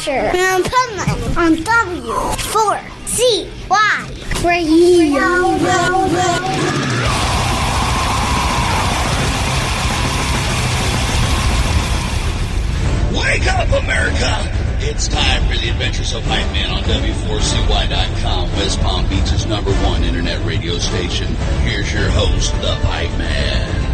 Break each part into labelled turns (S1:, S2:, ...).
S1: Adventure of Pipeman on W4CY Radio.
S2: Wake up, America! It's time for the Adventures of Pipeman on W4CY.com, West Palm Beach's #1 internet radio station. Here's your host, the Pipeman.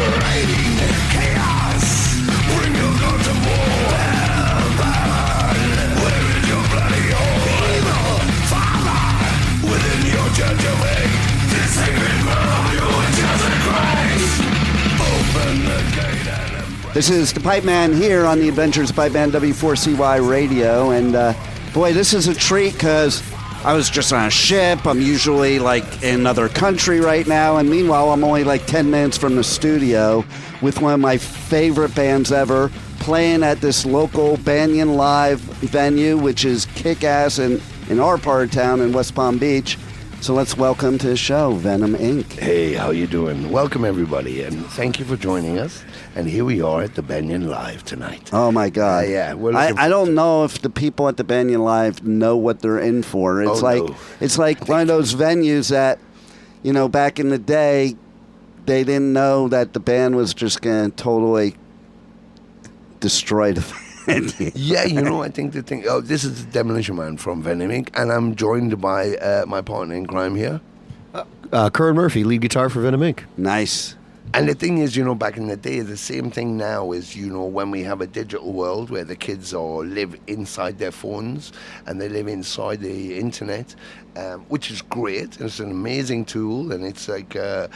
S3: Raiding chaos, bring your God to war. Where is your bloody evil father? Within your church of hate, this sacred world, you chosen grace. Open the gate and embrace.
S4: This is the Pipeman here on the Adventures of Pipeman W4CY Radio, and boy, this is a treat because I was just on a ship. I'm usually like in another country right now, and meanwhile I'm only like 10 minutes from the studio with one of my favorite bands ever playing at this local Banyan Live venue, which is kick-ass in our part of town in West Palm Beach. So let's welcome to the show, Venom Inc.
S3: Hey, how you doing? Welcome, everybody, and thank you for joining us. And here we are at the Banyan Live tonight.
S4: Oh, my God.
S3: Yeah.
S4: I don't know if the people at the Banyan Live know what they're in for. It's It's like one of those venues that, you know, back in the day, they didn't know that the band was just going to totally destroy the venue.
S3: Yeah, you know, I think the thing... Oh, this is the Demolition Man from Venom Inc. And I'm joined by my partner in crime here.
S5: Curran Murphy, lead guitar for Venom Inc.
S4: Nice.
S3: And the thing is, you know, back in the day, the same thing now is, you know, when we have a digital world where the kids live inside their phones and they live inside the internet, which is great. It's an amazing tool, and it's like the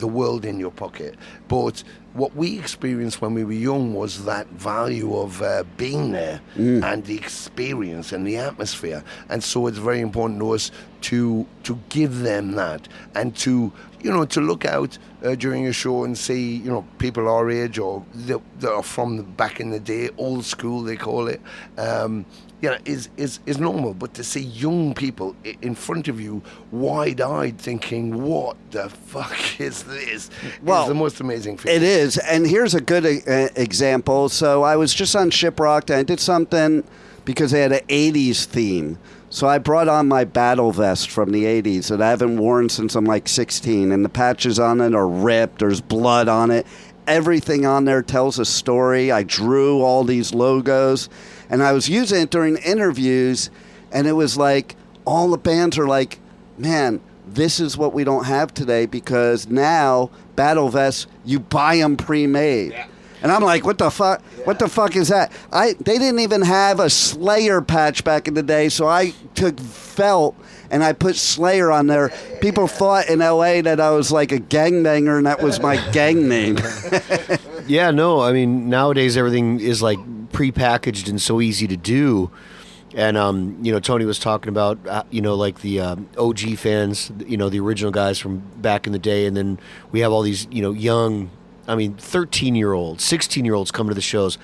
S3: world in your pocket. But what we experienced when we were young was that value of being there and the experience and the atmosphere. And so it's very important to us to give them that and to, you know, to look out during a show and see, you know, people our age or that are from back in the day, old school they call it, you know, is normal. But to see young people in front of you, wide-eyed, thinking, "What the fuck is this?"
S4: Well,
S3: is the most amazing feeling.
S4: It is, and here's a good example. So I was just on Shiprocked, and I did something because they had an 80s theme. So I brought on my battle vest from the 80s that I haven't worn since I'm like 16, and the patches on it are ripped. There's blood on it. Everything on there tells a story. I drew all these logos, and I was using it during interviews, and it was like all the bands are like, man, this is what we don't have today because now battle vests, you buy them pre-made. Yeah. And I'm like, what the fuck? Yeah. What the fuck is that? They didn't even have a Slayer patch back in the day, so I took felt and I put Slayer on there. People thought in L.A. that I was like a gangbanger, and that was my gang name.
S5: Yeah, no, I mean, nowadays everything is like prepackaged and so easy to do. And, you know, Tony was talking about, you know, like the OG fans, you know, the original guys from back in the day. And then we have all these, you know, young, 13-year-olds, 16-year-olds coming to the shows,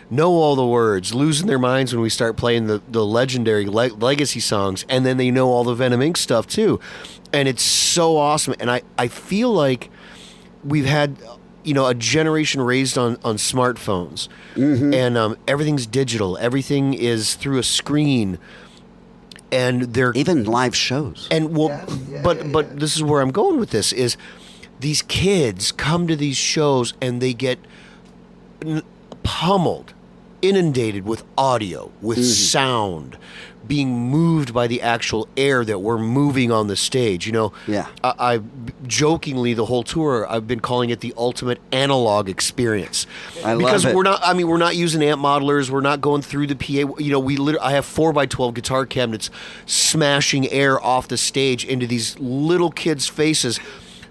S5: know all the words, losing their minds when we start playing the legendary legacy songs. And then they know all the Venom Inc. stuff, too. And it's so awesome. And I feel like we've had, you know, a generation raised on smartphones. Mm-hmm. And everything's digital. Everything is through a screen. And they're...
S4: Even live shows.
S5: And, well, but this is where I'm going with this, is... These kids come to these shows and they get pummeled, inundated with audio, with sound, being moved by the actual air that we're moving on the stage. You know,
S4: yeah.
S5: I jokingly the whole tour I've been calling it the ultimate analog experience.
S4: I love it.
S5: Because we're not using amp modelers, we're not going through the PA. You know, I have 4x12 guitar cabinets smashing air off the stage into these little kids' faces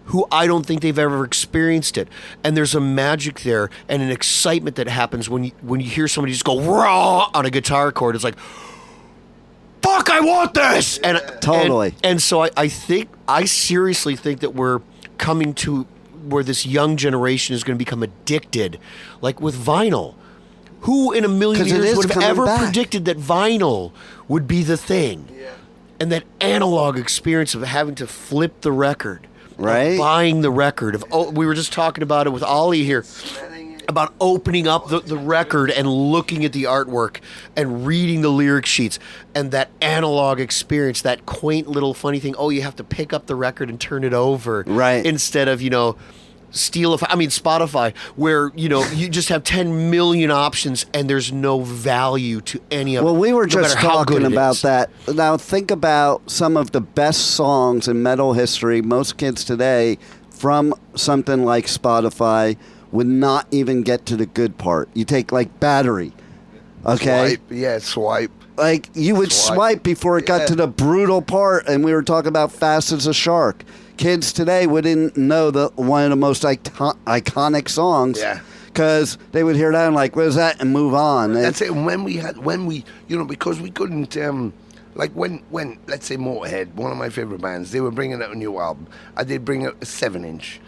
S5: who I don't think they've ever experienced it. And there's a magic there and an excitement that happens when you hear somebody just go raw on a guitar chord. It's like, fuck, I want this! And
S4: totally.
S5: And so I seriously think that we're coming to where this young generation is going to become addicted, like with vinyl. Who in a million years would have ever predicted that vinyl would be the thing? Yeah. And that analog experience of having to flip the record
S4: Right?
S5: Buying the record. We were just talking about it with Ollie here. About opening up the record and looking at the artwork and reading the lyric sheets and that analog experience, that quaint little funny thing. Oh, you have to pick up the record and turn it over.
S4: Right.
S5: Instead of, Spotify, where, you just have 10 million options and there's no value to any of it.
S4: Well, we were
S5: no
S4: just
S5: matter how good
S4: talking
S5: it
S4: about
S5: is.
S4: that. Now, think about some of the best songs in metal history. Most kids today, from something like Spotify, would not even get to the good part. You take, like, Battery, okay?
S3: Swipe.
S4: Like, you would swipe before it got to the brutal part, and we were talking about Fast as a Shark. Kids today wouldn't know one of the most iconic songs.
S3: Yeah.
S4: Because they would hear that and like, what is that? And move on.
S3: That's it. And when we, because we couldn't, like when, let's say Motorhead, one of my favorite bands, they were bringing out a new album. They'd bring out a 7-inch.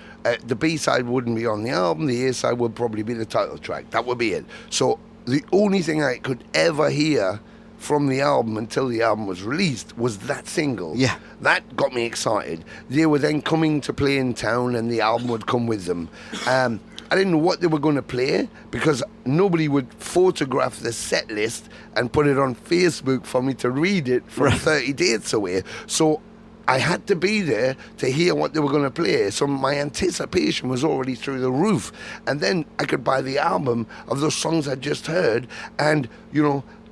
S3: The B-side wouldn't be on the album. The A-side would probably be the title track. That would be it. So the only thing I could ever hear from the album until the album was released was that single.
S4: Yeah.
S3: That got me excited. They were then coming to play in town and the album would come with them. I didn't know what they were going to play because nobody would photograph the set list and put it on Facebook for me to read it from 30 dates away. So I had to be there to hear what they were going to play. So my anticipation was already through the roof. And then I could buy the album of those songs I just heard and,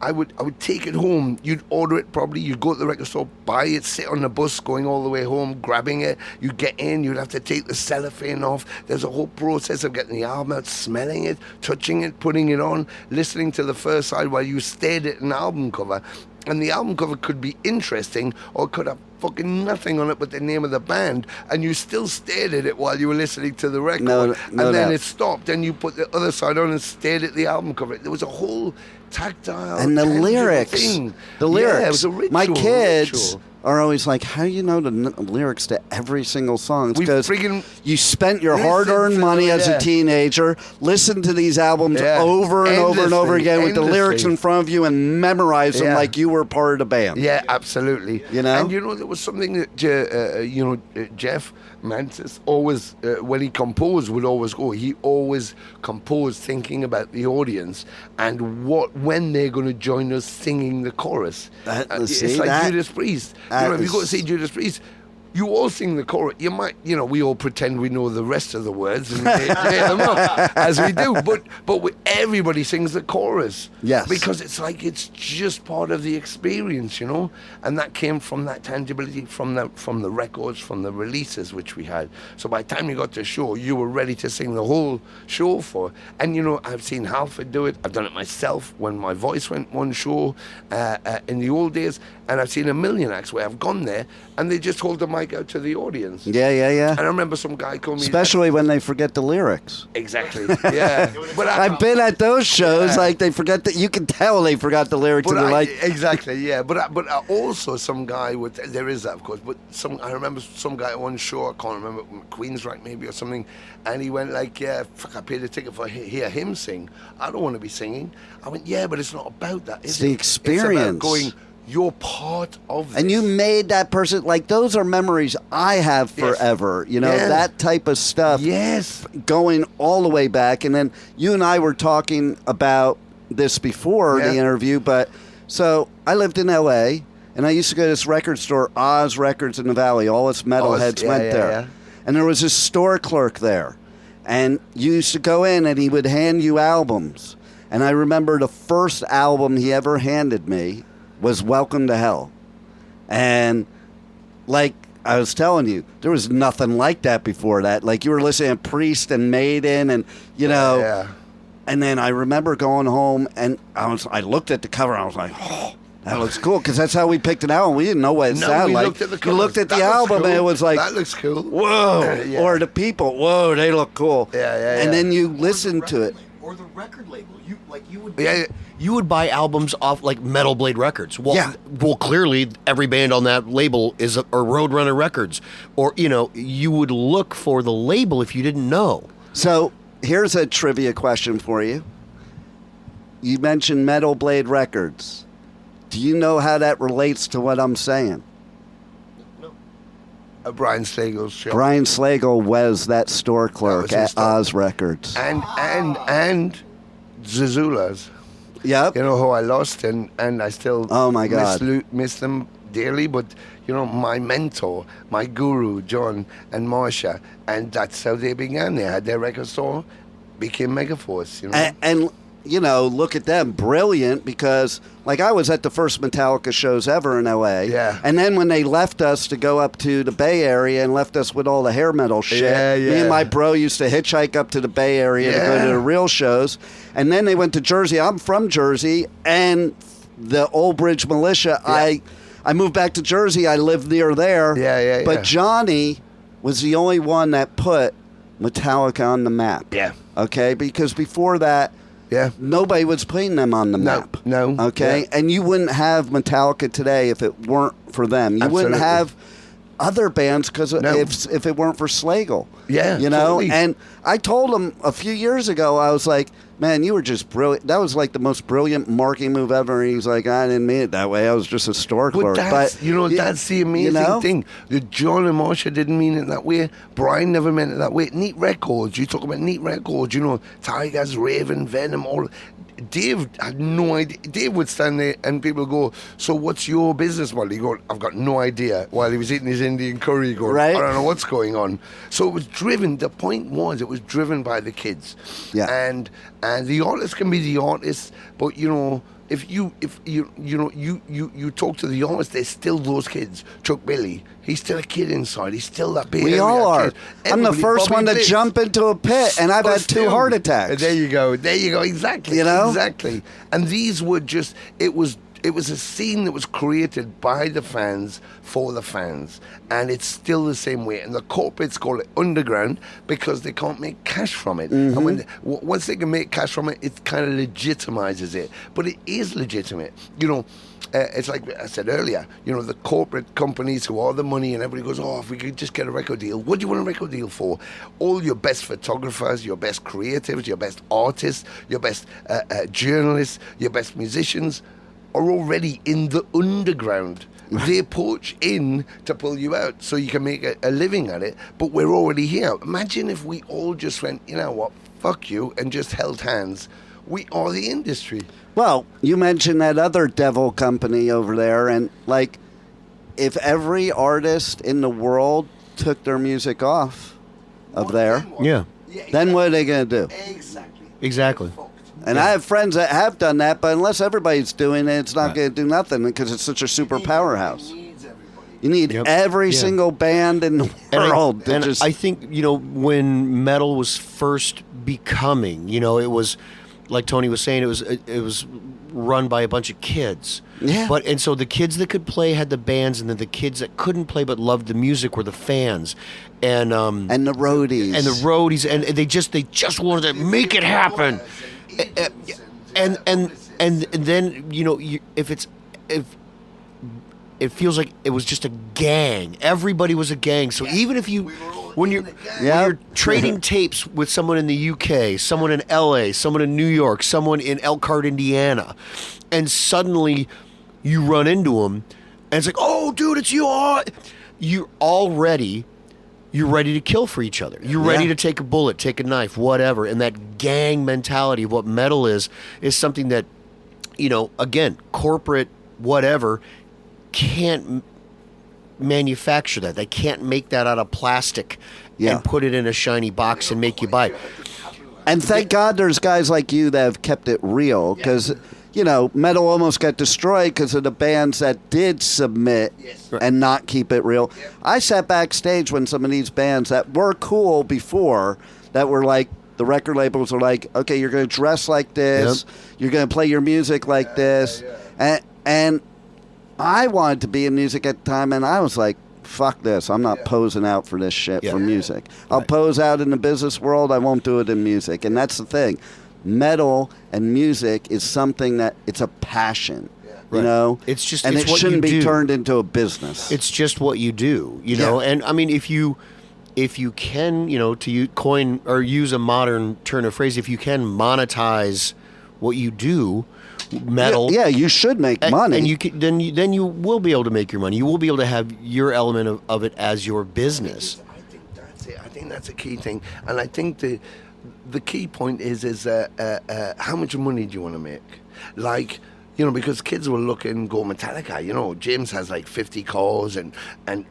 S3: I would take it home. You'd order it probably. You'd go to the record store, buy it, sit on the bus going all the way home, grabbing it. You'd get in. You'd have to take the cellophane off. There's a whole process of getting the album out, smelling it, touching it, putting it on, listening to the first side while you stared at an album cover. And the album cover could be interesting or it could have fucking nothing on it but the name of the band, and you still stared at it while you were listening to the record. And then it stopped, and you put the other side on and stared at the album cover. There was a whole tactile
S4: and the lyrics
S3: thing.
S4: The lyrics,
S3: it was a ritual,
S4: my kids are always like, how do you know the lyrics to every single song? It's because you spent your hard-earned money as a teenager, listened to these albums over and over and over again with the lyrics in front of you and memorized them like you were part of the band.
S3: Yeah, absolutely.
S4: You know?
S3: And there was something that, Jeff Mantis always, when he composed, would always go. He always composed thinking about the audience and when they're going to join us singing the chorus. It's like Judas Priest. If you go to see Judas Priest, you all sing the chorus. You might, we all pretend we know the rest of the words and make them up, as we do. But everybody sings the chorus.
S4: Yes.
S3: Because it's like it's just part of the experience, And that came from that tangibility, from the records, from the releases which we had. So by the time you got to a show, you were ready to sing the whole show for. And I've seen Halford do it. I've done it myself when my voice went one show in the old days. And I've seen a million acts where I've gone there and they just hold the mic out to the audience.
S4: Yeah.
S3: And I remember some guy called me...
S4: Especially when they forget the lyrics.
S3: Exactly, yeah. But
S4: I've been at those shows, like they forget that, you can tell they forgot the lyrics.
S3: Exactly, yeah. But also some guy there is that, of course, but I remember some guy at one show, I can't remember, Queensryche maybe or something, and he went like, I paid a ticket for hear him sing. I don't want to be singing. I went, yeah, but it's not about that.
S4: It's the experience.
S3: It's about going... You're part of this.
S4: And you made that person, like, those are memories I have forever. That type of stuff.
S3: Yes.
S4: Going all the way back. And then you and I were talking about this before the interview. But so I lived in L.A. and I used to go to this record store, Oz Records in the Valley. All us metalheads went there. Yeah. And there was this store clerk there. And you used to go in and he would hand you albums. And I remember the first album he ever handed me was Welcome to Hell. And like I was telling you, there was nothing like that before that. Like you were listening to Priest and Maiden and, And then I remember going home and I looked at the cover and I was like, oh, that looks cool. Because that's how we picked it out. And we didn't know what it sounded like. You looked at the album and it was like,
S3: that looks cool.
S4: Whoa. Or the people, whoa, they look cool.
S3: Yeah.
S4: And then you listen to it.
S5: Or the record label. You would buy albums off like Metal Blade Records. Well, clearly every band on that label is or Roadrunner Records, or you would look for the label if you didn't know.
S4: So here's a trivia question for you. You mentioned Metal Blade Records. Do you know how that relates to what I'm saying?
S5: No.
S3: Brian Slagle's shop.
S4: Brian Slagle was that store clerk
S3: was his
S4: at
S3: store.
S4: Oz Records.
S3: And Zazula's.
S4: Yep.
S3: You know who I lost, and I still
S4: Oh, my God.
S3: miss them dearly. But you know, my mentor, my guru, John and Marsha, and that's how they began. They had their record store, became Megaforce. You know,
S4: And you know, look at them, brilliant, because like I was at the first Metallica shows ever in LA.
S3: Yeah.
S4: And then when they left us to go up to the Bay Area and left us with all the hair metal shit,
S3: Yeah,
S4: me
S3: yeah.
S4: and my bro used to hitchhike up to the Bay Area to go
S3: Yeah.
S4: to the real shows. And then they went to Jersey. I'm from Jersey, and the Old Bridge Militia, I moved back to Jersey. I lived near there.
S3: Yeah.
S4: But Johnny was the only one that put Metallica on the map.
S3: Yeah.
S4: Okay? Because before that,
S3: Yeah.
S4: nobody was putting them on the map.
S3: No.
S4: Okay?
S3: Yeah.
S4: And you wouldn't have Metallica today if it weren't for them. You wouldn't
S3: Absolutely.
S4: have other bands because
S3: No.
S4: if it weren't for Slagle.
S3: Yeah,
S4: You know?
S3: totally.
S4: And I told him a few years ago, I was like, man, you were just brilliant. That was like the most brilliant marketing move ever. And he's like, I didn't mean it that way. I was just a store
S3: But
S4: clerk.
S3: that's,
S4: y-
S3: that's the amazing
S4: know?
S3: thing. The John and Marsha didn't mean it that way. Brian never meant it that way. Neat Records, you talk about Neat Records, you know, Tigers, Raven, Venom, all. Dave had no idea. Dave would stand there and people would go, so what's your business model? He go, I've got no idea. While he was eating his Indian curry, going,
S4: Right.
S3: I don't know what's going on. So it was driven, the point was, it was driven by the kids.
S4: Yeah.
S3: And the artist can be the artist, but you know, if you talk to the artist, there's still those kids. Chuck Billy, he's still a kid inside. He's still that Bay
S4: We
S3: Area
S4: all are.
S3: kid.
S4: I'm the
S3: Everybody-
S4: first
S3: Bobby
S4: one to
S3: Blitz.
S4: jump into a pit, and I've
S3: But
S4: had two
S3: still,
S4: heart attacks.
S3: There you go. Exactly.
S4: You know?
S3: Exactly. And these were just. It was a scene that was created by the fans for the fans, and it's still the same way. And the corporates call it underground because they can't make cash from it. And when once they can make cash from it, it kind of legitimizes it. But it is legitimate. You know. It's like I said earlier, you know, the corporate companies who are the money, and everybody goes, oh, if we could just get a record deal. What do you want a record deal for? All your best photographers, your best creatives, your best artists, your best journalists, your best musicians are already in the underground. They poach in to pull you out so you can make a living at it, but we're already here. Imagine if we all just went, you know what, fuck you, and just held hands. We are the industry.
S4: Well, you mentioned that other devil company over there, and like, if every artist in the world took their music off of there,
S5: Yeah,
S4: then what are they going to do?
S5: exactly.
S4: And I have friends that have done that, but unless everybody's doing it, it's not going to do nothing because it's such a super powerhouse. You need
S5: Yep.
S4: every
S5: Yeah.
S4: single band in the world to
S5: and
S4: just.
S5: I think, you know, when metal was first becoming, you know, it was like Tony was saying, it was run by a bunch of kids.
S4: Yeah.
S5: And so the kids that could play had the bands, and then the kids that couldn't play but loved the music were the fans, and
S4: the roadies.
S5: and the roadies, and they just wanted to make it happen, and then, you know, if it feels like it was just a gang. Everybody was a gang. So even if when you're trading tapes with someone in the UK, someone in LA, someone in New York, someone in Elkhart, Indiana, and suddenly you run into them, and it's like, oh, dude, it's you. You're ready to kill for each other. You're ready to take a bullet, take a knife, whatever. And that gang mentality of what metal is something that, you know, again, corporate whatever can't manufacture that. They can't make that out of plastic and put it in a shiny box and make you buy it.
S4: And thank God there's guys like you that have kept it real, because, you know, metal almost got destroyed because of the bands that did submit and not keep it real. I sat backstage when some of these bands that were cool before, that were like, the record labels were like, okay, you're going to dress like this, you're going to play your music like this, and I wanted to be in music at the time, and I was like, fuck this. I'm not posing out for this shit for music. I'll pose out in the business world. I won't do it in music. And that's the thing. Metal and music is something that it's a passion, you know?
S5: It's just,
S4: and
S5: it's
S4: it
S5: what
S4: shouldn't
S5: you
S4: be
S5: do.
S4: turned into a business.
S5: It's just what you do, you know? And I mean, if you can, you know, coin or use a modern turn of phrase, if you can monetize what you do, metal.
S4: Yeah, you should make money.
S5: And you can, then you will be able to make your money. You will be able to have your element of it as your business.
S3: I think that's it. I think that's a key thing, and I think the key point is how much money do you want to make? Like, you know, because kids will look and go Metallica. You know, James has like 50 cars, and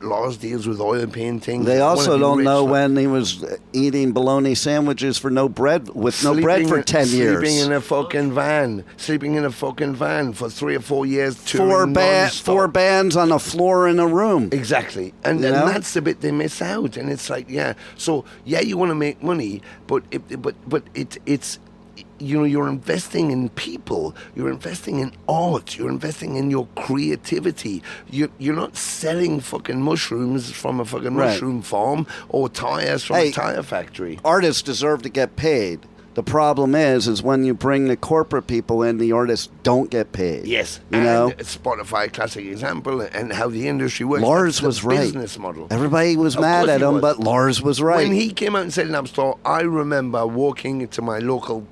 S3: Lars deals with oil painting.
S4: They also don't know when he was eating bologna sandwiches for no bread for 10 years.
S3: Sleeping in a fucking van for 3 or 4 years.
S4: Four bands on a floor in a room.
S3: Exactly, and that's the bit they miss out. And it's like, so you want to make money, but it's. You know, you're investing in people, you're investing in art, you're investing in your creativity. You're not selling fucking mushrooms from a fucking mushroom farm or tires from a tire factory.
S4: Artists deserve to get paid. The problem is when you bring the corporate people in, the artists don't get paid.
S3: Yes,
S4: you know,
S3: Spotify, classic example, and how the industry works.
S4: Lars was right.
S3: Business model.
S4: Everybody was mad at him, but Lars was right.
S3: When he came out and said Napster, I remember walking into my local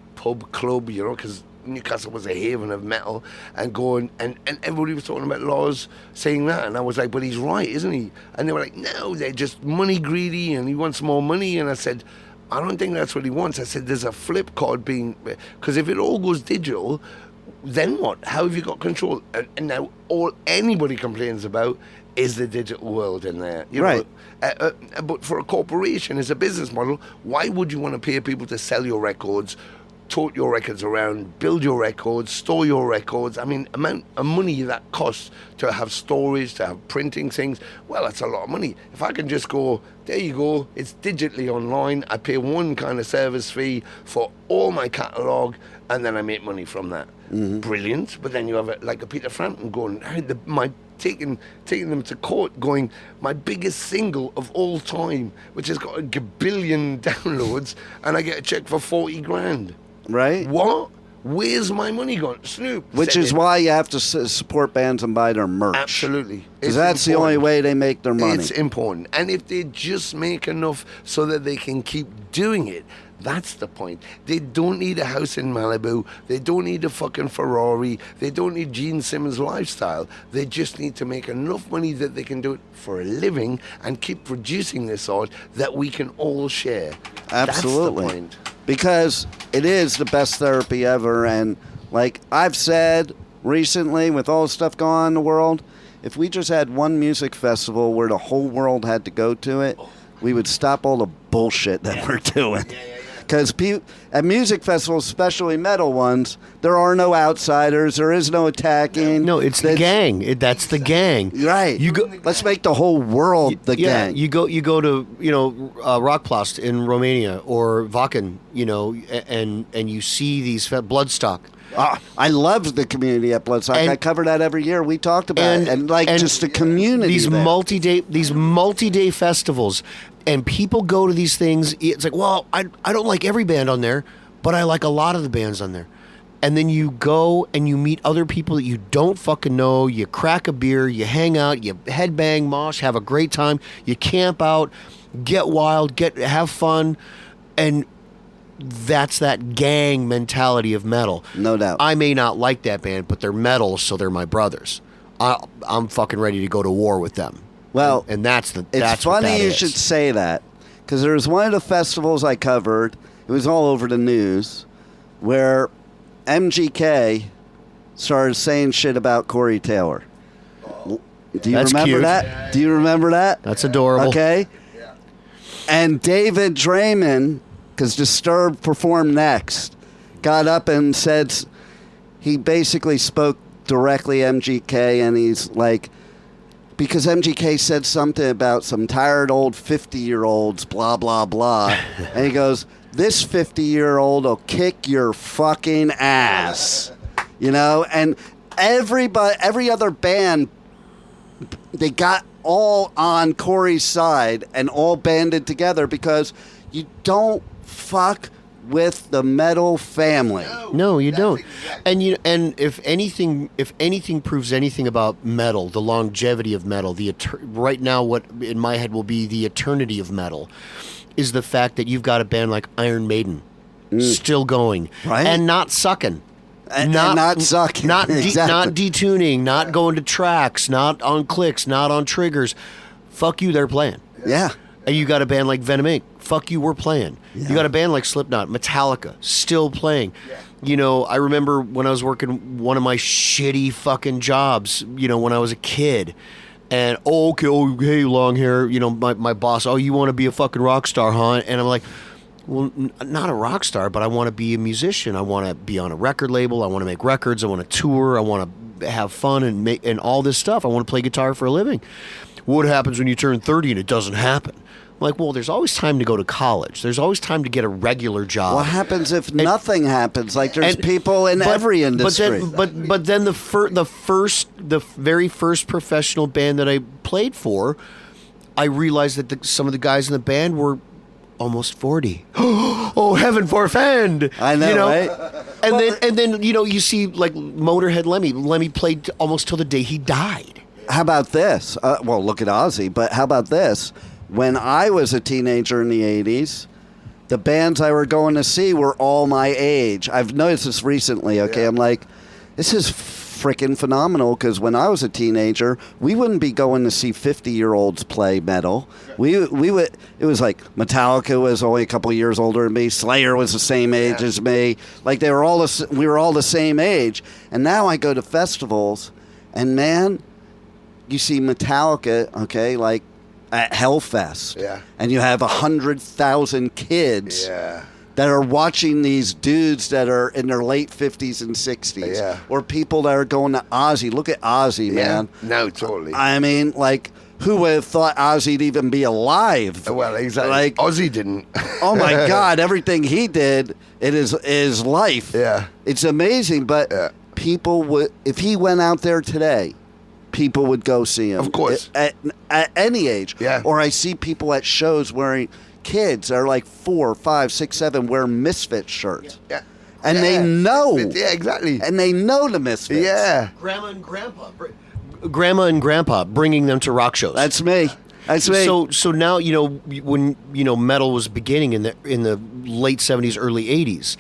S3: club, you know, because Newcastle was a haven of metal, and going and everybody was talking about Lars saying that, and I was like, but he's right, isn't he? And they were like, no, they're just money greedy, and he wants more money. And I said, I don't think that's what he wants. I said, there's a flip card because if it all goes digital, then what? How have you got control? And now all anybody complains about is the digital world in there, you know? But for a corporation, as a business model, why would you want to pay people to sell your records, tote your records around, build your records, store your records? I mean, amount of money that costs to have storage, to have printing things, well, that's a lot of money. If I can just go, there you go, it's digitally online, I pay one kind of service fee for all my catalogue, and then I make money from that. Mm-hmm. Brilliant. But then you have like a Peter Frampton going, taking them to court, going, my biggest single of all time, which has got a gabillion downloads, and I get a check for 40 grand.
S4: Right?
S3: What? Where's my money gone? Snoop.
S4: Which is why you have to support bands and buy their merch.
S3: Absolutely.
S4: Because that's the only way they make their money.
S3: It's important. And if they just make enough so that they can keep doing it, that's the point. They don't need a house in Malibu. They don't need a fucking Ferrari. They don't need Gene Simmons' lifestyle. They just need to make enough money that they can do it for a living and keep producing this art that we can all share.
S4: Absolutely.
S3: That's the point.
S4: Because it is the best therapy ever. And like I've said recently, with all the stuff going on in the world, if we just had one music festival where the whole world had to go to it, we would stop all the bullshit that we're doing. Because at music festivals, especially metal ones, there are no outsiders. There is no attacking.
S5: No, it's the gang. That's the gang.
S4: Right. Let's make the whole world the gang.
S5: You go to Rockplast in Romania or Vakken, and you see these Bloodstock.
S4: I loved the community at Bloodstock. I cover that every year. We talked about it, and just the community.
S5: These multi-day festivals. And people go to these things. It's like, well, I don't like every band on there, but I like a lot of the bands on there. And then you go and you meet other people that you don't fucking know. You crack a beer, you hang out, you headbang, mosh, have a great time. You camp out, get wild, have fun, and that's that gang mentality of metal.
S4: No doubt.
S5: I may not like that band, but they're metal, so they're my brothers. I'm fucking ready to go to war with them.
S4: Well,
S5: and that's
S4: it's funny you should say that, because there was one of the festivals I covered. It was all over the news, where MGK started saying shit about Corey Taylor. Do you remember
S5: cute.
S4: that? Do you remember that?
S5: That's adorable.
S4: Okay. Yeah. And David Draymond, because Disturbed performed next, got up and said, he basically spoke directly MGK, and he's like, because MGK said something about some tired old 50-year-olds, blah, blah, blah. And he goes, this 50-year-old will kick your fucking ass. And every other band, they got all on Corey's side and all banded together, because you don't fuck with the metal family.
S5: No, you don't. Exactly. And if anything proves anything about metal, the longevity of metal, right now what in my head will be the eternity of metal, is the fact that you've got a band like Iron Maiden still going,
S4: right,
S5: and not sucking.
S4: And not sucking.
S5: Not
S4: Exactly.
S5: not detuning, not going to tracks, not on clicks, not on triggers. Fuck you, they're playing.
S4: Yeah.
S5: And you got a band like Venom Inc. Fuck you, we're playing.
S4: Yeah.
S5: You got a band like Slipknot, Metallica, still playing. Yeah. You know, I remember when I was working one of my shitty fucking jobs, you know, when I was a kid. And, hey, long hair, you know, my boss, you want to be a fucking rock star, huh? And I'm like, well, not a rock star, but I want to be a musician. I want to be on a record label. I want to make records. I want to tour. I want to have fun and all this stuff. I want to play guitar for a living. What happens when you turn 30 and it doesn't happen? I'm like, well, there's always time to go to college. There's always time to get a regular job.
S4: What happens if nothing happens? Like there's people in every industry.
S5: But then the very first professional band that I played for, I realized that some of the guys in the band were almost 40. Oh, heaven forfend!
S4: I know,
S5: you know?
S4: right?
S5: And then you know, you see like Motorhead Lemmy. Lemmy played almost till the day he died.
S4: How about this? Well, look at Ozzy, but how about this? When I was a teenager in the 80s, the bands I were going to see were all my age. I've noticed this recently, okay? Yeah. I'm like, this is freaking phenomenal, because when I was a teenager, we wouldn't be going to see 50-year-olds play metal. We would. It was like Metallica was only a couple years older than me. Slayer was the same age as me. Like we were all the same age. And now I go to festivals, and man, you see Metallica, okay, like at Hellfest.
S3: Yeah.
S4: And you have 100,000 kids that are watching these dudes that are in their late 50s and 60s.
S3: Yeah.
S4: Or people that are going to Ozzy. Look at Ozzy, man.
S3: No, totally.
S4: I mean, like, who would have thought Ozzy'd even be alive?
S3: Well, exactly.
S4: Like,
S3: Ozzy didn't.
S4: Oh, my God. Everything he did, it is life.
S3: Yeah.
S4: It's amazing, but people would, if he went out there today, people would go see him.
S3: Of course.
S4: At any age.
S3: Yeah.
S4: Or I see people at shows wearing, kids are like 4, 5, 6, 7 wear Misfit shirts.
S3: Yeah.
S4: And they know.
S3: Yeah, exactly.
S4: And they know the Misfits.
S3: Yeah.
S5: Grandma and Grandpa bringing them to rock shows.
S4: That's me. That's me.
S5: So now, you know, when, you know, metal was beginning in the late 70s, early 80s.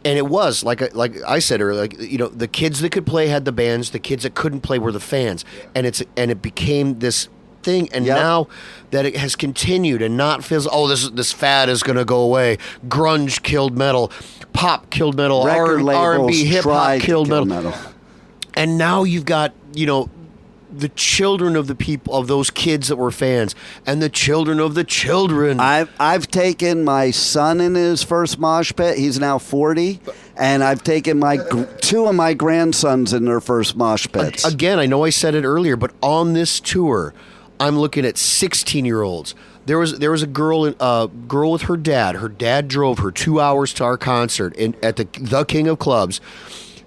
S5: And it was, like I said earlier, like, you know, the kids that could play had the bands, the kids that couldn't play were the fans. And it became this thing, and now that it has continued and not feels, this fad is going to go away. Grunge killed metal, pop killed metal, R&B, hip hop killed metal. And now you've got, you know, the children of the people, of those kids that were fans, and the children of the children.
S4: I've taken my son in his first mosh pit. He's now 40, and I've taken my two of my grandsons in their first mosh pits.
S5: Again, I know I said it earlier, but on this tour, I'm looking at 16-year-olds. There was a girl with her dad. Her dad drove her 2 hours to our concert at the King of Clubs.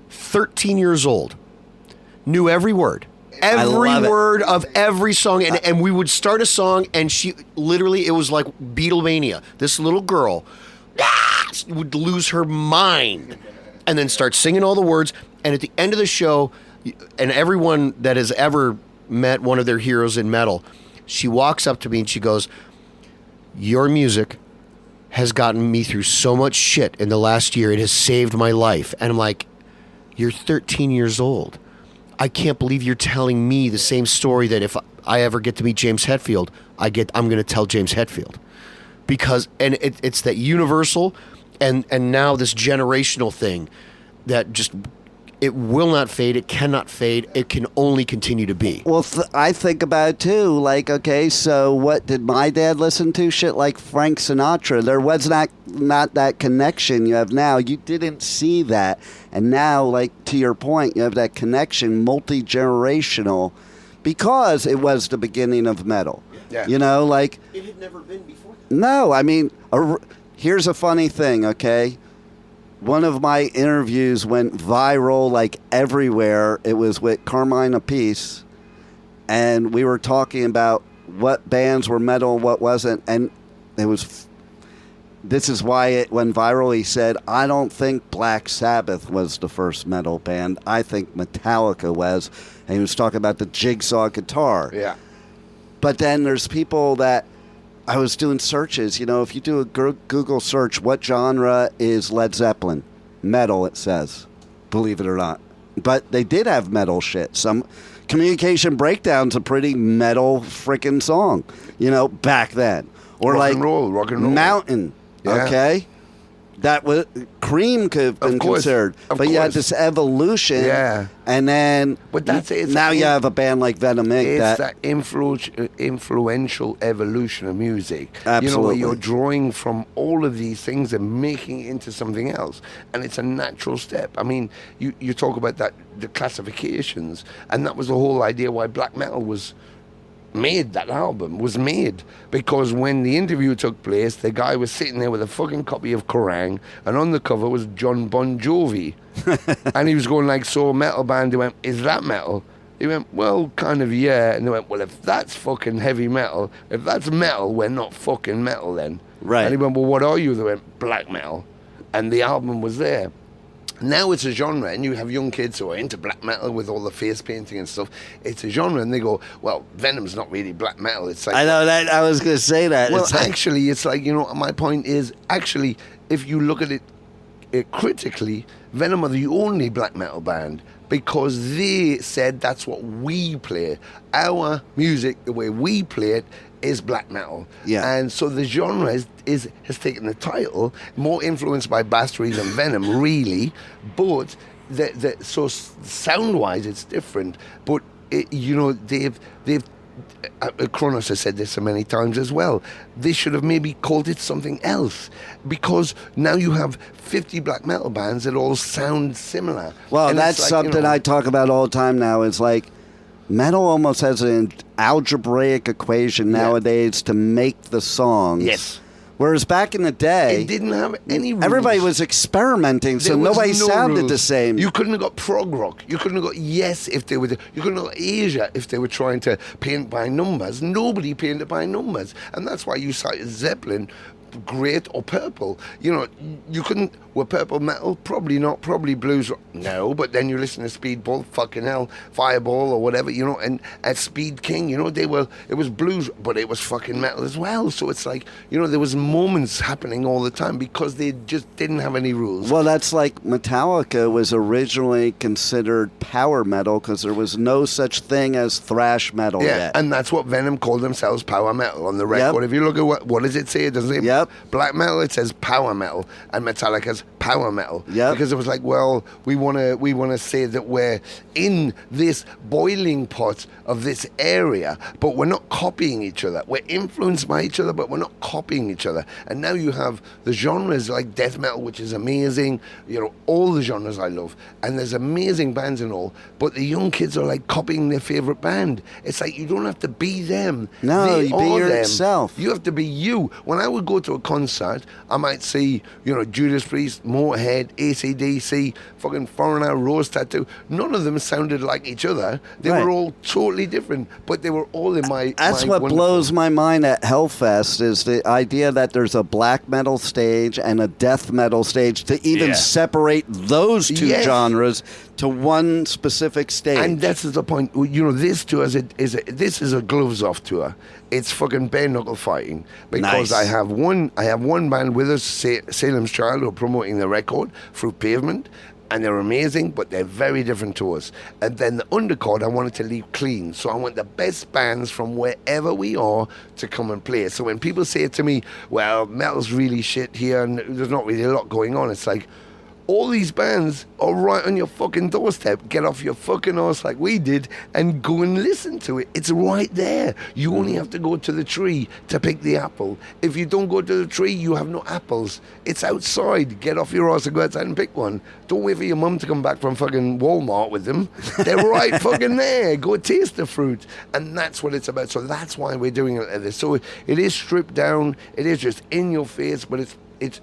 S5: 13 years old, knew every word. Every word of every song, and we would start a song, and she literally, it was like Beatlemania. This little girl would lose her mind, and then start singing all the words. And at the end of the show, and everyone that has ever met one of their heroes in metal, she walks up to me and she goes, "Your music has gotten me through so much shit in the last year. It has saved my life." And I'm like, "You're 13 years old. I can't believe you're telling me the same story that if I ever get to meet James Hetfield, I'm going to tell James Hetfield." Because, and it's that universal and now this generational thing that just, it will not fade. It cannot fade. It can only continue to be.
S4: Well, I think about it too. Like, okay, so what did my dad listen to? Shit like Frank Sinatra. There was not that connection you have now. You didn't see that. And now, like, to your point, you have that connection, multi-generational, because it was the beginning of metal.
S3: Yeah.
S4: You know, like...
S5: It had never been before that.
S4: No, I mean, here's a funny thing, okay? One of my interviews went viral, like, everywhere. It was with Carmine Appice, and we were talking about what bands were metal and what wasn't, and it was... This is why it went viral. He said, "I don't think Black Sabbath was the first metal band. I think Metallica was." And he was talking about the jigsaw guitar.
S3: Yeah.
S4: But then there's people that, I was doing searches. You know, if you do a Google search, what genre is Led Zeppelin? Metal, it says. believe it or not. But they did have metal shit. Some Communication Breakdown's a pretty metal freaking song, back then. Or
S3: rock
S4: like
S3: and roll.
S4: Mountain,
S3: Yeah.
S4: okay? That was Cream could have been considered, but you had this evolution, and then
S3: but that's it.
S4: Now you have a band like Venom Inc.
S3: It's that influential evolution of music.
S4: Absolutely.
S3: Where you're drawing from all of these things and making it into something else, and it's a natural step. I mean, you talk about that, the classifications, and that was the whole idea why black metal was made. That album was made because when the interview took place, the guy was sitting there with a fucking copy of Curran, and on the cover was John Bon Jovi. And he was going like, so metal band. He went, is that metal? He went, well, kind of, yeah. And they went, well, if that's fucking heavy metal, if that's metal, we're not fucking metal then.
S4: Right.
S3: And he went, well, what are you? They went, black metal. And the album was there. Now it's a genre, and you have young kids who are into black metal with all the face painting and stuff. It's a genre, and they go, well, Venom's not really black metal. It's like,
S4: I know that. I was going to say that.
S3: well,
S4: it's like,
S3: actually, it's like, my point is, actually, if you look at it critically, Venom are the only black metal band because they said that's what we play. Our music, the way we play it, is black metal.
S4: Yeah.
S3: And so the genre has taken the title, more influenced by Bastard than Venom, really. But so sound-wise, it's different. But they've Kronos has said this so many times as well. They should have maybe called it something else, because now you have 50 black metal bands that all sound similar.
S4: Well,
S3: And
S4: that's
S3: it's like,
S4: something I talk about all the time now. It's like metal almost has an algebraic equation nowadays to make the songs.
S3: Yes.
S4: Whereas back in the day,
S3: It didn't have any rules.
S4: everybody was experimenting, so
S3: There was
S4: nobody
S3: no
S4: sounded
S3: rules.
S4: the same.
S3: You couldn't have got prog rock. You couldn't have got Yes if they were. You couldn't have got Asia if they were trying to paint by numbers. Nobody painted by numbers, and that's why you cited Zeppelin, great, or Purple. You couldn't. Were Purple metal? Probably not. Probably blues. No, but then you listen to Speedball, fucking hell, Fireball or whatever, and at Speed King, they were. It was blues, but it was fucking metal as well. So it's like, there was moments happening all the time because they just didn't have any rules.
S4: Well, that's like Metallica was originally considered power metal because there was no such thing as thrash metal yet.
S3: And that's what Venom called themselves, power metal, on the record.
S4: Yep.
S3: If you look at what does it say? It doesn't say black metal, it says power metal, and Metallica's power metal. Because it was like, well, we want to say that we're in this boiling pot of this area, but we're not copying each other. We're influenced by each other, but we're not copying each other. And now you have the genres like death metal, which is amazing, all the genres I love, and there's amazing bands and all, but the young kids are like copying their favorite band. It's like, you don't have to be them.
S4: No,
S3: They
S4: you be
S3: are them.
S4: yourself.
S3: You have to be you. When I would go to a concert, I might see, Judas Priest, Motorhead, AC/DC, fucking Foreigner, Rose Tattoo. None of them sounded like each other. They were all totally different, but they were all in my.
S4: That's
S3: my
S4: what
S3: wonderful.
S4: blows my mind at Hellfest is the idea that there's a black metal stage and a death metal stage to even separate those two genres to one specific stage.
S3: And that's the point. This tour this is a gloves off tour. It's fucking bare knuckle fighting because I have one band with us, Salem's Child, who are promoting the record through Pavement, and they're amazing, but they're very different to us. And then the undercard, I wanted to leave clean, so I want the best bands from wherever we are to come and play. So when people say to me, "Well, metal's really shit here, and there's not really a lot going on," it's like, all these bands are right on your fucking doorstep. Get off your fucking arse like we did and go and listen to it. It's right there. You only have to go to the tree to pick the apple. If you don't go to the tree, you have no apples. It's outside. Get off your arse and go outside and pick one. Don't wait for your mum to come back from fucking Walmart with them. They're right fucking there. Go taste the fruit. And that's what it's about. So that's why we're doing it like this. So it is stripped down. It is just in your face, but it's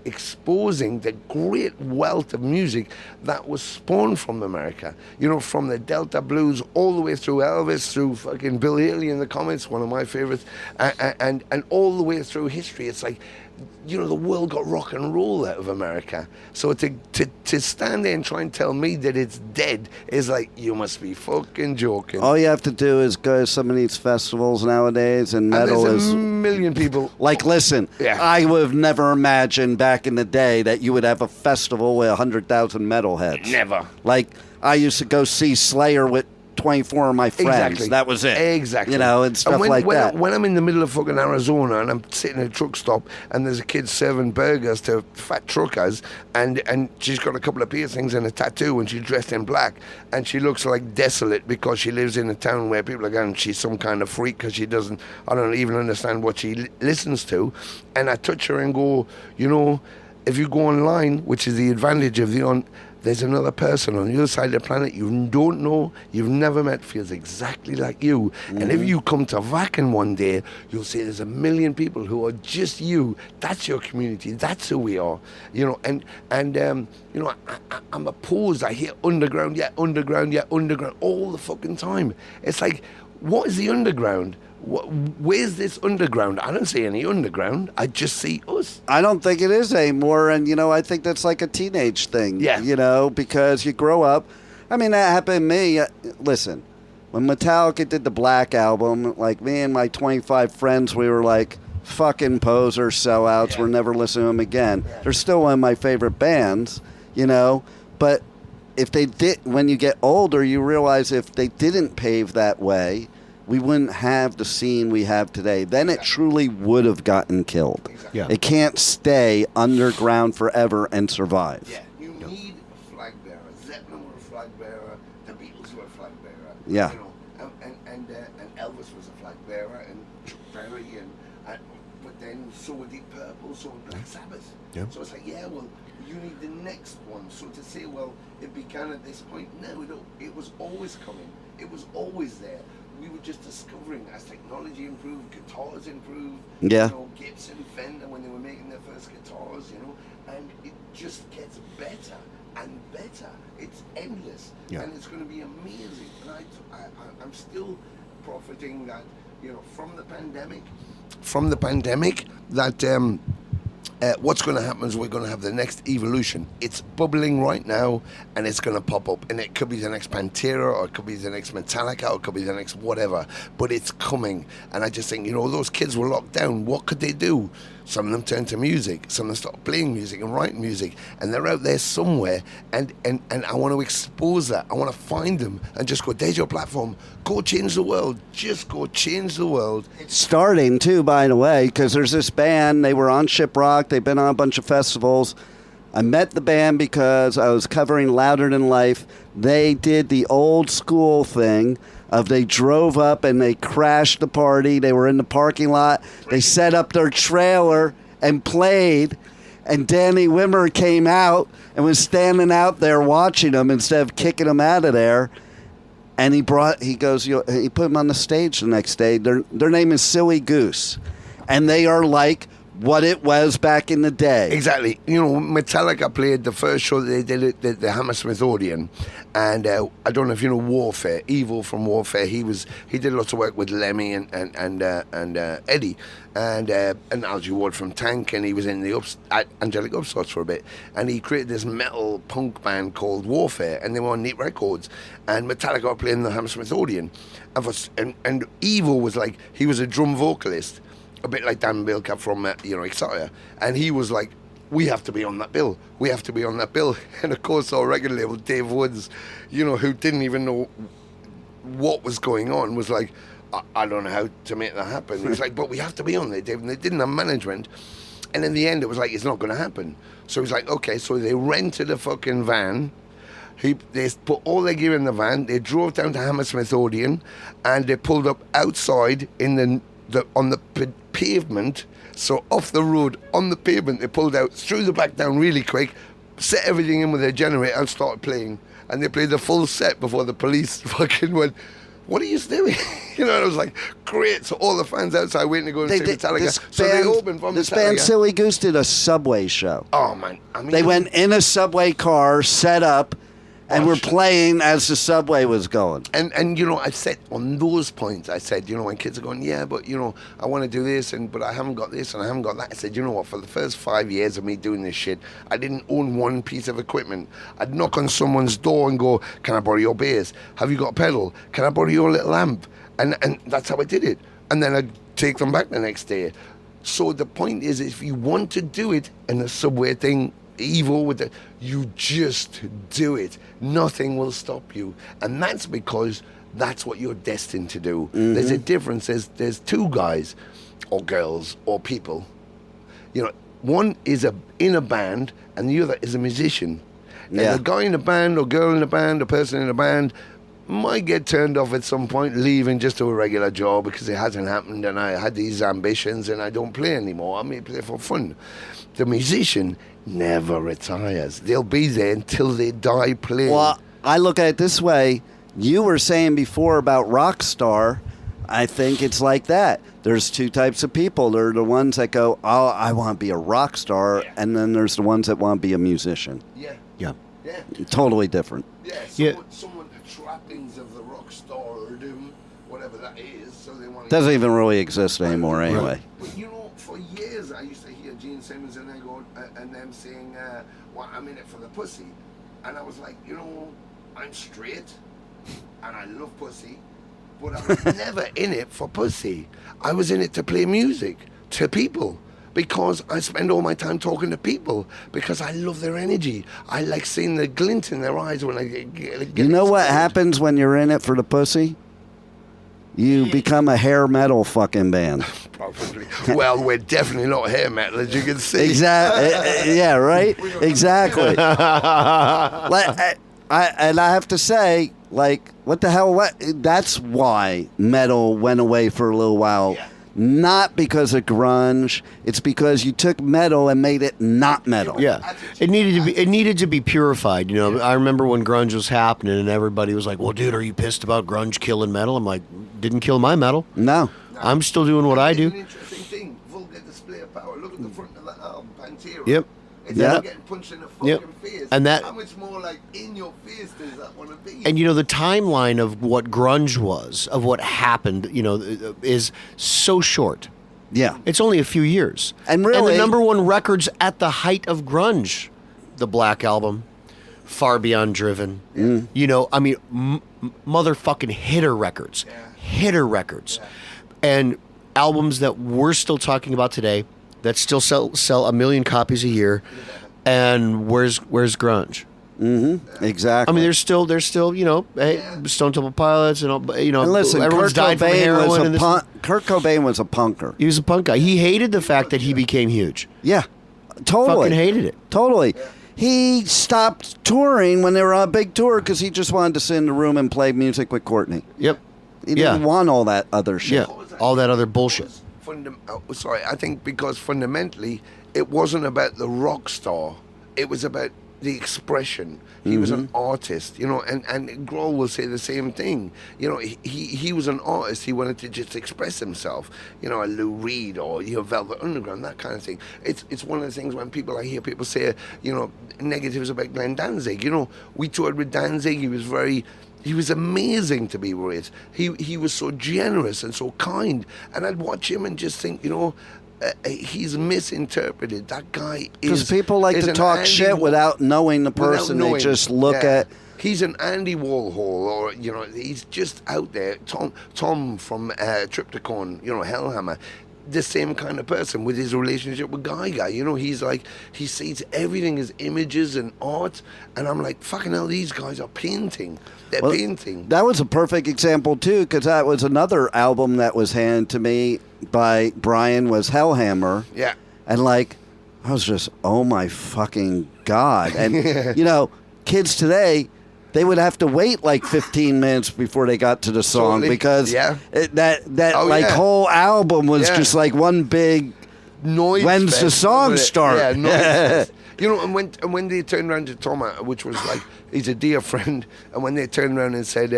S3: exposing the great wealth of music that was spawned from America. From the Delta Blues all the way through Elvis, through fucking Bill Haley in the Comets, one of my favorites, and all the way through history. It's like, the world got rock and roll out of America. So to stand there and try and tell me that it's dead is like, you must be fucking joking.
S4: All you have to do is go to some of these festivals nowadays, and metal
S3: there's
S4: is
S3: a million people.
S4: like, listen,
S3: Yeah.
S4: I would have never imagined imagine back in the day that you would have a festival with 100,000 metalheads.
S3: Never.
S4: Like, I used to go see Slayer with 24 of my friends.
S3: Exactly.
S4: That was it.
S3: Exactly.
S4: You know, and stuff like that.
S3: When I'm in the middle of fucking Arizona and I'm sitting at a truck stop and there's a kid serving burgers to fat truckers and she's got a couple of piercings and a tattoo and she's dressed in black and she looks like desolate because she lives in a town where people are going, she's some kind of freak because she doesn't, I don't even understand what she listens to. And I touch her and go, you know, if you go online, which is the advantage of there's another person on the other side of the planet you don't know, you've never met, feels exactly like you. And if you come to Vakken one day, you'll see there's a million people who are just you. That's your community. That's who we are. You know, and you know, I'm opposed. I hear underground all the fucking time. It's like, what is the underground? Where's this underground? I don't see any underground. I just see us.
S4: I don't think it is anymore, and, you know, I think that's like a teenage thing.
S3: Yeah.
S4: You know, because you grow up. I mean, that happened to me. Listen, when Metallica did the Black Album, like, me and my 25 friends, we were like, fucking posers, sellouts. We're never listening to them again. They're still one of my favorite bands, you know, but if they did, when you get older, you realize if they didn't pave that way, we wouldn't have the scene we have today. Then it truly would have gotten killed.
S3: Exactly.
S5: Yeah.
S4: It can't stay underground forever and survive.
S3: Yeah, you need a flag bearer. Zeppelin were a flag bearer. The Beatles were a flag bearer.
S4: Yeah.
S3: You know, and Elvis was a flag bearer, and Chuck Berry, but then so were Deep Purple, so were Black Sabbath.
S5: Yeah.
S3: So it's like, yeah, well, you need the next one. So to say, well, it began at this point, no, it was always coming. It was always there. We were just discovering as technology improved, guitars improved.
S4: Yeah.
S3: You know, Gibson, Fender, when they were making their first guitars, you know, and it just gets better and better. It's endless,
S5: Yeah.
S3: and it's going to be amazing. And I'm still profiting that, you know, from the pandemic, that what's going to happen is we're going to have the next evolution. It's bubbling right now, and it's going to pop up. And it could be the next Pantera, or it could be the next Metallica, or it could be the next whatever. But it's coming. And I just think, you know, those kids were locked down. What could they do? Some of them turned to music. Some of them started playing music and writing music. And they're out there somewhere. And I want to expose that. I want to find them and just go, there's your platform. Go change the world. Just go change the world.
S4: It's starting, too, by the way, because there's this band. They were on Shiprock. They've been on a bunch of festivals. I met the band because I was covering Louder Than Life. They did the old school thing of they drove up and they crashed the party. They were in the parking lot. They set up their trailer and played. And Danny Wimmer came out and was standing out there watching them instead of kicking them out of there. And he put them on the stage the next day. Their name is Silly Goose. And they are like what it was back in the day.
S3: Exactly. You know, Metallica played the first show that they did at the Hammersmith Odeon, and I don't know if you know Warfare, Evil from Warfare. He did lots of work with Lemmy and Eddie, and Algie Ward from Tank, and he was in the Angelic Upstarts for a bit, and he created this metal punk band called Warfare, and they were on Neat Records, and Metallica were playing the Hammersmith Odeon, and Evil was like, he was a drum vocalist, a bit like Dan Bilka from Exotica, and he was like, we have to be on that bill. We have to be on that bill. And of course, our record label, Dave Woods, you know, who didn't even know what was going on, was like, I don't know how to make that happen. He was like, but we have to be on there, Dave. And they didn't have management. And in the end, it was like, it's not going to happen. So he's like, okay. So they rented a fucking van. They put all their gear in the van. They drove down to Hammersmith Odeon, and they pulled up outside on the pavement. So off the road, on the pavement, they pulled out, threw the back down really quick, set everything in with their generator and started playing. And they played the full set before the police fucking went, what are you doing? You know, and I was like, great. So all the fans outside waiting to go and see Metallica. They opened for
S4: this
S3: Metallica.
S4: band, Silly Goose, did a subway show.
S3: Oh, man. I mean,
S4: They went in a subway car, set up, and were playing as the subway was going.
S3: And you know, I said on those points, I said, you know, when kids are going, yeah, but you know, I want to do this, but I haven't got this and I haven't got that. I said, you know what? For the first 5 years of me doing this shit, I didn't own one piece of equipment. I'd knock on someone's door and go, can I borrow your bass? Have you got a pedal? Can I borrow your little amp? And that's how I did it. And then I'd take them back the next day. So the point is, if you want to do it, and the subway thing, evil with it, you just do it. Nothing will stop you. And that's because that's what you're destined to do. There's a difference. There's two guys or girls or people. You know, one is in a band and the other is a musician.
S4: Yeah.
S3: And the guy in the band or girl in the band or person in the band might get turned off at some point, leaving just to a regular job because it hasn't happened and I had these ambitions and I don't play anymore. I may play for fun. The musician never retires. They'll be there until they die playing.
S4: Well, I look at it this way. You were saying before about rock star. I think it's like that. There's two types of people. There are the ones that go, oh, I want to be a rock star. Yeah. And then there's the ones that want to be a musician.
S3: Yeah.
S5: Yeah.
S3: Yeah.
S4: Totally different.
S3: Yeah. Someone the trappings of the rock star or doom, whatever that is. So they want
S4: Doesn't even really exist anymore anyway.
S3: But you know, for years I used to hear Gene Simmons and them saying, well, I'm in it for the pussy. And I was like, you know, I'm straight and I love pussy. But I was never in it for pussy. I was in it to play music to people because I spend all my time talking to people because I love their energy. I like seeing the glint in their eyes when I get
S4: You know what
S3: excited.
S4: happens when you're in it for the pussy? You become a hair metal fucking band.
S3: Probably. Well, we're definitely not hair metal, as you can see.
S4: Exactly. Yeah, right? Exactly. And I have to say, like, what the hell? What? That's why metal went away for a little while.
S3: Yeah.
S4: Not because of grunge. It's because you took metal and made it not metal.
S5: Yeah, it needed to be purified. You know, I remember when grunge was happening, and everybody was like, "Well, dude, are you pissed about grunge killing metal?" I'm like, "Didn't kill my metal.
S4: No.
S5: I'm still doing what I
S3: It's
S5: do."
S3: an interesting thing. Vulgar display of power. Look at the front of the album, Pantera.
S5: Yep.
S3: It's
S4: Yep.
S3: not getting punched in the fucking
S5: Yep.
S3: face.
S5: And that-
S3: how much more like in your face does that want to be?
S5: And you know, the timeline of what grunge was, of what happened, you know, is so short.
S4: Yeah.
S5: It's only a few years.
S4: And really-
S5: the number one records at the height of grunge, the Black Album, Far Beyond Driven. You know, I mean, motherfucking hitter records. Hitter records. And albums that we're still talking about today that still sell 1 million copies a year. And where's grunge?
S4: Exactly.
S5: I mean, there's still, you know, hey, Stone Temple Pilots and all, you know,
S4: And listen,
S5: everyone's
S4: Kurt
S5: died from
S4: Cobain
S5: heroin.
S4: was
S5: and
S4: a
S5: this-
S4: Kurt Cobain was a punker.
S5: He was a punk guy. He hated the fact that he became huge.
S4: Yeah. Totally.
S5: Fucking hated it.
S4: Totally. He stopped touring when they were on a big tour because he just wanted to sit in the room and play music with Courtney.
S5: Yep.
S4: He didn't want all that other shit.
S5: Yeah. All that other bullshit.
S3: I think because fundamentally it wasn't about the rock star. It was about the expression. He was an artist, you know, and Grohl will say the same thing. You know, he was an artist. He wanted to just express himself. You know, a Lou Reed or, you know, Velvet Underground, that kind of thing. It's one of the things when I hear people say, you know, negatives about Glenn Danzig. You know, we toured with Danzig. He was amazing to be with. He was so generous and so kind. And I'd watch him and just think, you know, he's misinterpreted. That guy is...
S4: Because people like
S3: is
S4: to
S3: an
S4: talk
S3: Andy
S4: shit without knowing the
S3: without
S4: person.
S3: knowing.
S4: They just look
S3: Yeah.
S4: at...
S3: He's an Andy Warhol, or, you know, he's just out there. Tom from Triptychon, you know, Hellhammer. The same kind of person with his relationship with Guy. You know, he's like, he sees everything as images and art, and I'm like, fucking hell, these guys are painting. They're painting.
S4: That was a perfect example, too, because that was another album that was handed to me by Brian, was Hellhammer.
S3: Yeah.
S4: And, like, I was just, oh, my fucking God. And, you know, kids today... They would have to wait like 15 minutes before they got to the song because that whole album was just like one big
S3: noise.
S4: When's the song start?
S3: Yeah, noise. You know, and when they turned around to Tom, which was like, he's a dear friend, and when they turned around and said,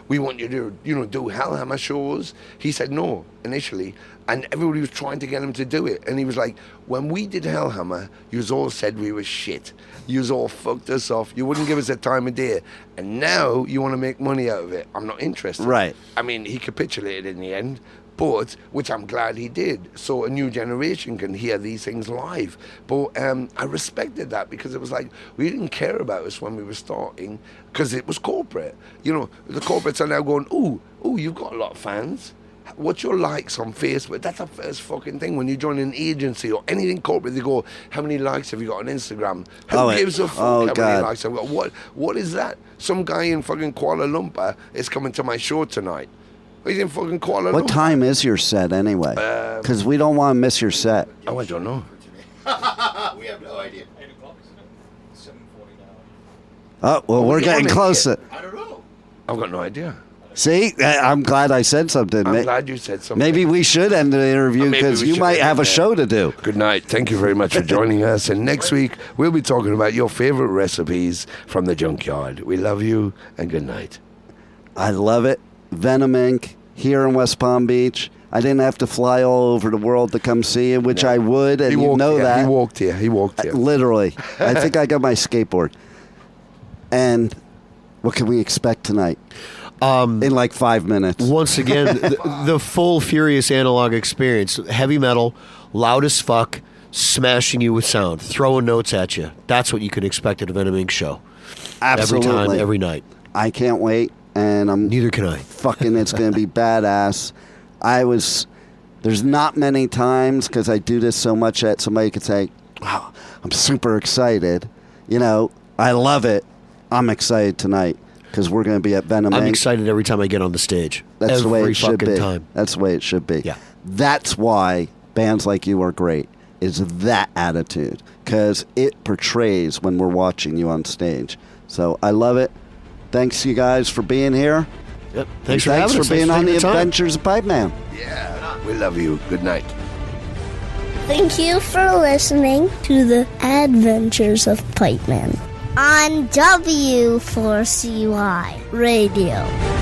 S3: we want you to, you know, do Hellhammer shows, he said no initially, and everybody was trying to get him to do it, and he was like, when we did Hellhammer, you all said we were shit. You all fucked us off. You wouldn't give us a time of day. And now you want to make money out of it. I'm not interested.
S4: Right.
S3: I mean, he capitulated in the end, but, which I'm glad he did. So a new generation can hear these things live. But I respected that because it was like, we didn't care about us when we were starting because it was corporate. You know, the corporates are now going, ooh, you've got a lot of fans. what's your likes on Facebook? That's the first fucking thing. When you join an agency or anything corporate, they go, how many likes have you got on Instagram? Who gives a fuck how many likes I've got? What is that? Some guy in fucking Kuala Lumpur is coming to my show tonight. He's in fucking Kuala Lumpur.
S4: What time is your set anyway? Because we don't want to miss your set.
S3: Oh, I don't know.
S5: We have no idea.
S6: 8 o'clock, isn't it? 7:40 now.
S4: Oh, well, we're getting closer.
S5: I don't know.
S3: I've got no idea.
S4: See, I'm glad I said something.
S3: I'm glad you said something.
S4: Maybe we should end the interview because you might have a show to do.
S3: Good night. Thank you very much for joining us. And next week, we'll be talking about your favorite recipes from the junkyard. We love you, and good night.
S4: I love it. Venom Inc. here in West Palm Beach. I didn't have to fly all over the world to come see you, which I would, and you know that.
S3: He walked here.
S4: Literally. I think I got my skateboard. And what can we expect tonight? In like 5 minutes.
S5: Once again, the full Furious analog experience. Heavy metal, loud as fuck, smashing you with sound, throwing notes at you. That's what you can expect at a Venom Inc. show.
S4: Absolutely.
S5: Every time, every night.
S4: I can't wait, and
S5: Neither can I.
S4: Fucking, it's going to be badass. There's not many times, because I do this so much that somebody could say, wow, I'm super excited. You know, I love it. I'm excited tonight. Because we're going to be at Venom Inc.
S5: I'm excited every time I get on the stage.
S4: That's the way it should be.
S5: Time.
S4: That's the way it should be.
S5: Yeah.
S4: That's why bands like you are great, is that attitude. Because it portrays when we're watching you on stage. So I love it. Thanks, you guys, for being here.
S5: Yep. Thanks for having us.
S4: being on the Adventures of Pipeman.
S3: Yeah. We love you. Good night.
S1: Thank you for listening to the Adventures of Pipeman on W4CY Radio.